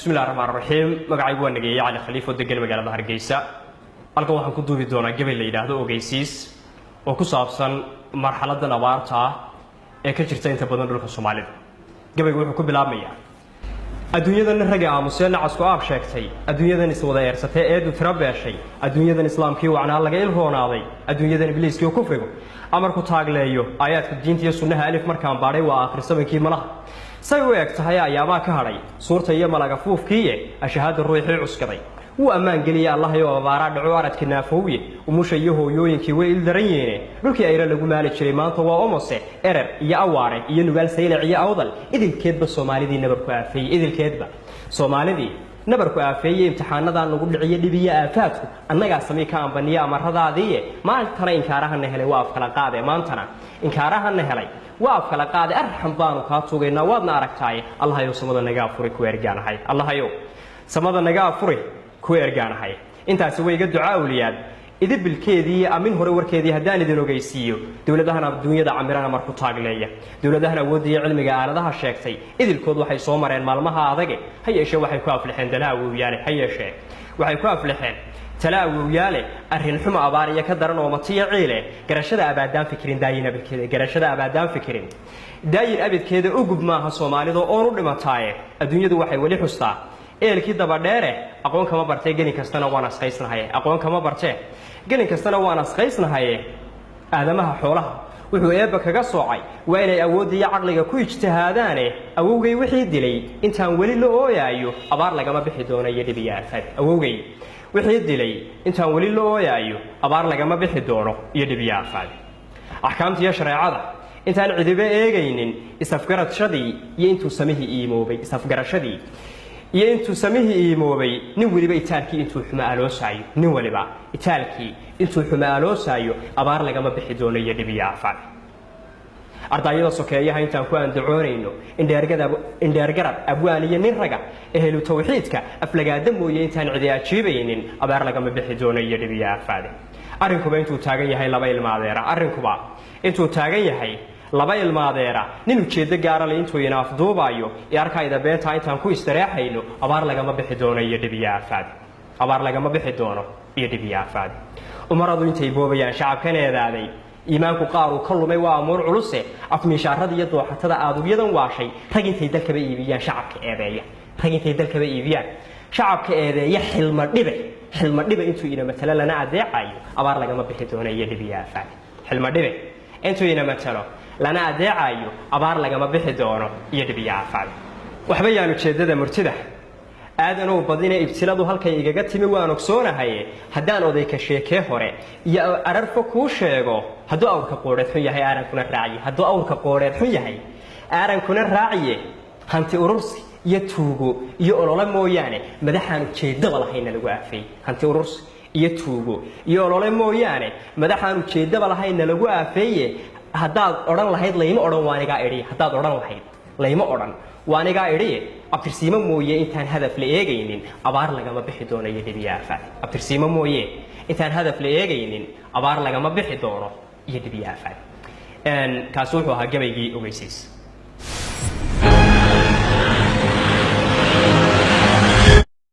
بسم الله الرحمن الرحيم مقعي بوان نجية على خليفة ودقل مقالة هرقيسة ألقى waxaan ku duubi doonaa gabay la yiraahdo ogeysiis oo ku saabsan marxaladda abaarta ee ka jirta inta badan dhulka Soomaalida gabaygu wuxuu ku bilaabmayaa adduunyadan raga aamuseen casku aab sheegtay adduunyadan is wada yeersatay ee du tirabeeshay adduunyadan islaamkii wacnaa laga ilhoonaaday adduunyadan ibliiskii ku frigo amarku taagleeyo aayaadka diinta iyo sunnaha alif markaan baaray waa akhrisabankii malaha say u egtahay ayaaba ka haray suurta iyo malaga fuufkii ashahada ruuxii cuskaday wuu amaan geliya Allah iyo abaara dhaco aradka naafooye umusha iyo hooyooyinkii way il daran yeene dhulkii ayra lagu maali jiray maanta waa omose erer iyo awaare iyo nugaal saylac iyo awdal idilkeedba Soomaalidii nabarku aafay idilkeedba Soomaalidii nabarku aafay imtixaanadan lagu dhiciyo dhibiya aafaadku annaga samee ka ambaniya amaradaadii maantana inkaarahana helay waa afkala qaade maantana inkaarahana helay waa afkala qaade arxam baanu ka tuugeynaa waadna aragtaay Allah iyo samada naga afuri ku ergaanahay Allah iyo samada naga afuri ku ergaanahay intaas way iga ducaa uliyad idib bilkeedii amin hore warkeedii hadaan idin ogeysiiyo dawladahana adduunyada camirana marku taagleeya dawladahana awoodiyo cilmiga aaladaha sheegtay idilkood waxay soo mareen maalmaha adag hayeeshe waxay ku aflixeen dalaawiyaale hayeeshe waxay ku aflixeen talaawiyaale arrin xumo abaariya ka daran oo matiya ciile garashada abaadaan fikirin daayina bilkeeda garashada abaadaan fikirin daayin abidkeeda u gub maaha Soomaalidu oo u dhimataaye adduunyadu waxay wali xustaa eelkii daba dheere aqoon kama bartay gelin kastana waan asqaysnahay aqoon kama bartay gelin kastana waan asqaysnahay aadamaha xoolaha wuxuu eeba kaga soocay waa inay awoodiyo aqliga ku ijtihaadaan awowgay wixii dilay intaan wali la ooyaayo abaar lagama bixi doono iyo dhibiya afad awowgay wixii dilay intaan wali la ooyaayo abaar lagama bixi doono iyo dhibiya afad ahkaamtiya shariicada intaan cidiba eegaynin isafgarashadii iyo intuu samihii iimoobay isafgarashadii iyo intuu samihii iimoobay nin waliba itaalkii intuu xumaaloosaayo nin waliba itaalkii intuu xumaaloosaayo abaar lagama bixi doono iyo dhibiya afad ardayada sokeeyaha intaan ku andacoonayno indheergarab abwaan iyo nin raga ehlu tawxiidka aflagaada mooyee intaan cidi ajiibaynin abaar lagama bixi doono iyo dhibiya afad arrinkuba intuu taagan yahay laba ilmaadeera arrinkuba intuu taagan yahay laba ilmaadeera nin ujeedo gaar ah intuu inaaf duubayo ee arkayda beenta intaan ku istareexayno abaar lagama bixi doono iyo dhibiya afad abaar lagama bixi doono iyo dhibiya afad umaradu intay boobayaan shacabkan eedaaday iimaanku qaar uu ka lumay waa amuur culus afmiishaarada iyo dooxatada aadubyadan waashay rag intay dalkaba iibiyaan shacabka eedeeya rag intay dalkaba iibiyaan shacabka eedeeya xilma dhibe intuu ina matala lana adeecayo abaar lagama bixi doono iyo dhibiya afad xilma dhibe intuu ina matalo lana adeecayo abaar lagama bixi doono iyo dhibiya afad waxba yaanu jeedada murtida aadanow badina ibtiladu halkay igaga timi waan ogsoonahay hadaan oday ka sheekee hore iyo ararfa ku sheego haduu awrka qooreed xun yahay aarankuna raaciye haduu awrka qooreed xun yahay aarankuna raaciye hanti urursi iyo tuugo iyo olole mooyaane madaxaan jeedada lahayn lagu aafay hanti urursi iyo tuugo iyo olole mooyaane madaxaan jeedada lahayn lagu aafeeye hadaad oran lahayd layma oran waaniga eri hadaad oran lahayd layma oran waaniga eri abtirsiimo mooye intaan hadaf la eegaynin abaar lagama bixi doono iyo dhibiya afad abtirsiimo mooye intaan hadaf la eegaynin abaar lagama bixi doono iyo dhibiya afad kaas wuxuu ahaa gabaygii ogeysiis